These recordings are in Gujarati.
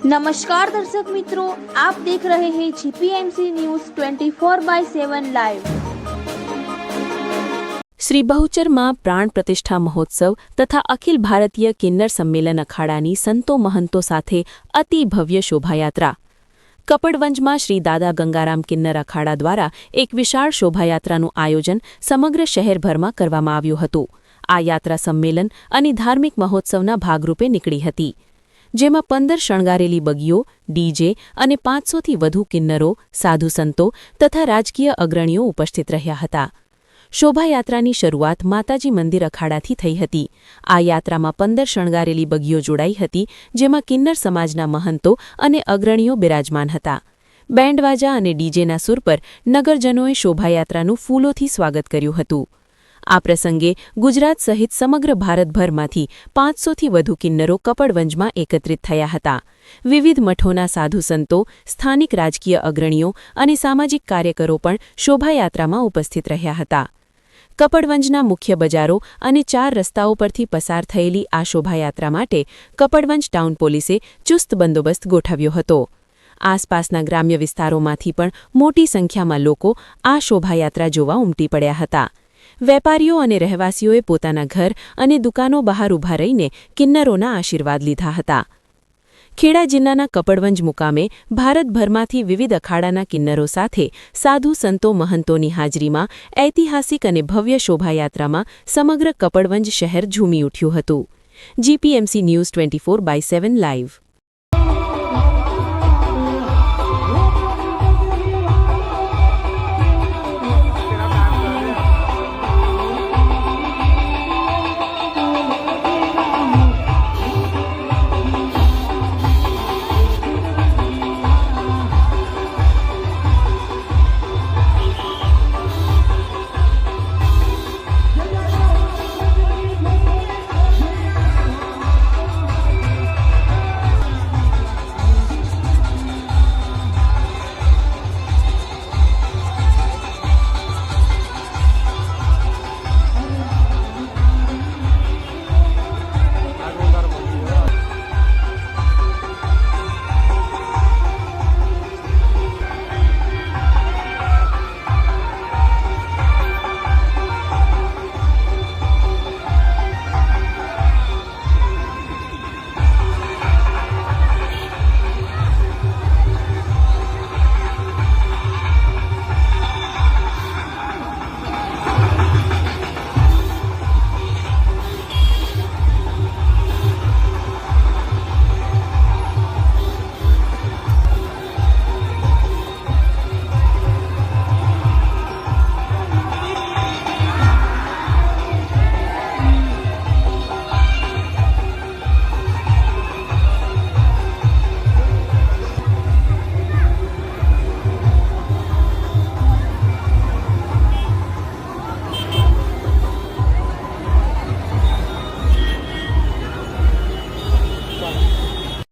नमस्कार दर्शक मित्रों, आप देख रहे हैं जीपीएमसी न्यूज 24/7 लाइव। श्री बहुचर मां प्राण प्रतिष्ठा महोत्सव तथा अखिल भारतीय किन्नर सम्मेलन अखाड़ानी संतो महंतो साथे अति भव्य शोभायात्रा। कपड़वंजमां श्री दादा गंगाराम किन्नर अखाड़ा द्वारा एक विशाળ शोभायात्राનું આયોજન સમગ્ર શહેરભરમાં કરવામાં આવ્યું હતું। આ યાત્રા સંમેલન અને ધાર્મિક મહોત્સવના ભાગરૂપે નીકળી હતી, જેમાં 15 શણગારેલી બગીઓ, ડીજે અને 500થી વધુ કિન્નરો, સાધુ સંતો તથા રાજકીય અગ્રણીઓ ઉપસ્થિત રહ્યા હતા। શોભાયાત્રાની શરૂઆત માતાજી મંદિર અખાડાથી થઈ હતી। આ યાત્રામાં 15 શણગારેલી બગીઓ જોડાઈ હતી, જેમાં કિન્નર સમાજના મહંતો અને અગ્રણીઓ બિરાજમાન હતા। બેન્ડવાજા અને ડીજેના સુર પર નગરજનોએ શોભાયાત્રાનું ફૂલોથી સ્વાગત કર્યું હતું। આ પ્રસંગે ગુજરાત સહિત સમગ્ર ભારતભરમાંથી 500થી વધુ કિન્નરો કપડવંજમાં એકત્રિત થયા હતા। વિવિધ મઠોના સાધુ સંતો, સ્થાનિક રાજકીય અગ્રણીઓ અને સામાજિક કાર્યકરો પણ શોભાયાત્રામાં ઉપસ્થિત રહ્યા હતા। કપડવંજના મુખ્ય બજારો અને 4 રસ્તાઓ પરથી પસાર થયેલી આ શોભાયાત્રા માટે કપડવંજ ટાઉન પોલીસે ચુસ્ત બંદોબસ્ત ગોઠવ્યો હતો। આસપાસના ગ્રામ્ય વિસ્તારોમાંથી પણ મોટી સંખ્યામાં લોકો આ શોભાયાત્રા જોવા ઉમટી પડ્યા હતા। વેપારીઓ અને રહેવાસીઓએ પોતાના ઘર અને દુકાનો બહાર ઊભા રહીને કિન્નરોના આશીર્વાદ લીધા હતા। ખેડા જિલ્લાના કપડવંજ મુકામે ભારતભરમાંથી વિવિધ અખાડાના કિન્નરો સાથે સાધુ સંતો મહંતોની હાજરીમાં ઐતિહાસિક અને ભવ્ય શોભાયાત્રામાં સમગ્ર કપડવંજ શહેર ઝૂમી ઉઠ્યું હતું। GPMC news 24/7 live.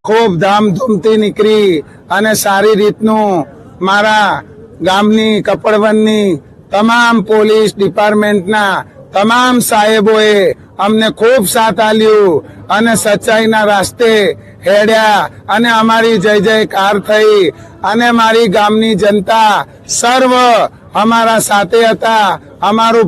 खूब धामधूमथी निकली अने सारी रीतनु मारा गामनी कपड़वंजनी तमाम पोलीस डिपार्टमेंटना तमाम साहेबोए अमने खूब साथ आल्यु अने सच्चाईना रास्ते हेड्या अने अमारी जय जयकार थई अने मारी गामनी जनता सर्व अमारा साथे हता। अमारू